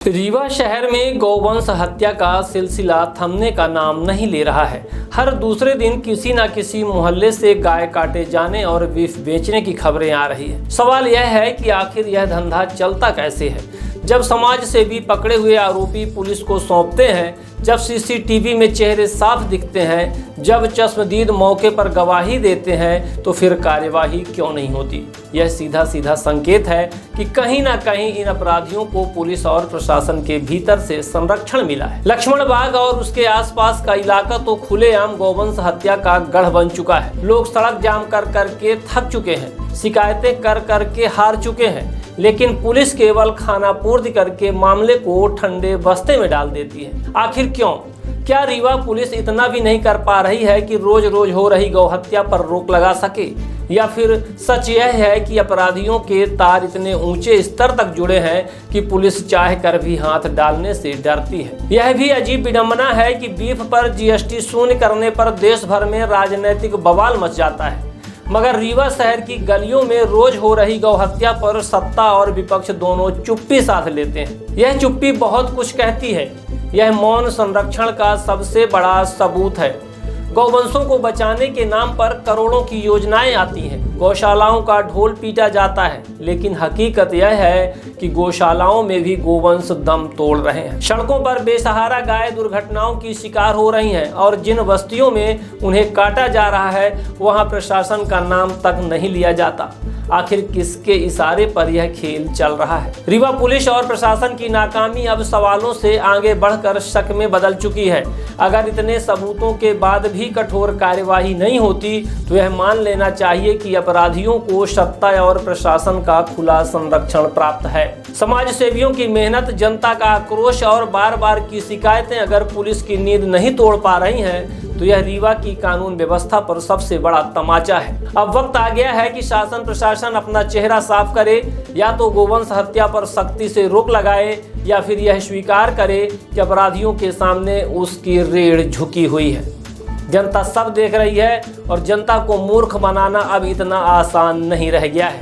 रीवा शहर में गौवंश हत्या का सिलसिला थमने का नाम नहीं ले रहा है। हर दूसरे दिन किसी न किसी मोहल्ले से गाय काटे जाने और बीफ बेचने की खबरें आ रही है। सवाल यह है कि आखिर यह धंधा चलता कैसे है। जब समाज से भी पकड़े हुए आरोपी पुलिस को सौंपते हैं, जब सीसीटीवी में चेहरे साफ दिखते हैं, जब चश्मदीद मौके पर गवाही देते हैं, तो फिर कार्यवाही क्यों नहीं होती। यह सीधा सीधा संकेत है कि कहीं ना कहीं इन अपराधियों को पुलिस और प्रशासन के भीतर से संरक्षण मिला है। लक्ष्मण बाग और उसके आसपास का इलाका तो खुलेआम गौवंश हत्या का गढ़ बन चुका है। लोग सड़क जाम कर करके थक चुके हैं, शिकायतें कर करके हार चुके हैं, लेकिन पुलिस केवल खानापूर्ति करके मामले को ठंडे बस्ते में डाल देती है। आखिर क्यों? क्या रीवा पुलिस इतना भी नहीं कर पा रही है कि रोज रोज हो रही गौहत्या पर रोक लगा सके? या फिर सच यह है कि अपराधियों के तार इतने ऊंचे स्तर तक जुड़े हैं कि पुलिस चाह कर भी हाथ डालने से डरती है? यह भी अजीब विडंबना है कि बीफ पर जीएसटी शून्य करने पर देश भर में राजनीतिक बवाल मच जाता है, मगर रीवा शहर की गलियों में रोज हो रही गौहत्या पर सत्ता और विपक्ष दोनों चुप्पी साध लेते हैं। यह चुप्पी बहुत कुछ कहती है। यह मौन संरक्षण का सबसे बड़ा सबूत है। गौवंशों को बचाने के नाम पर करोड़ों की योजनाएं आती हैं, गौशालाओं का ढोल पीटा जाता है, लेकिन हकीकत यह है कि गौशालाओं में भी गोवंश दम तोड़ रहे हैं। सड़कों पर बेसहारा गाय दुर्घटनाओं की शिकार हो रही हैं और जिन बस्तियों में उन्हें काटा जा रहा है वहां प्रशासन का नाम तक नहीं लिया जाता। आखिर किसके इशारे पर यह खेल चल रहा है? रीवा पुलिस और प्रशासन की नाकामी अब सवालों से आगे बढ़कर शक में बदल चुकी है। अगर इतने सबूतों के बाद भी कठोर कार्यवाही नहीं होती तो यह मान लेना चाहिए कि अपराधियों को सत्ता और प्रशासन का खुला संरक्षण प्राप्त है। समाज सेवियों की मेहनत, जनता का आक्रोश और बार बार की शिकायतें अगर पुलिस की नींद नहीं तोड़ पा रही हैं तो यह रीवा की कानून व्यवस्था पर सबसे बड़ा तमाचा है। अब वक्त आ गया है कि शासन प्रशासन अपना चेहरा साफ करे, या तो गोवंश हत्या पर सख्ती से रोक लगाए या फिर यह स्वीकार करे कि अपराधियों के सामने उसकी रीढ़ झुकी हुई है। जनता सब देख रही है और जनता को मूर्ख बनाना अब इतना आसान नहीं रह गया है।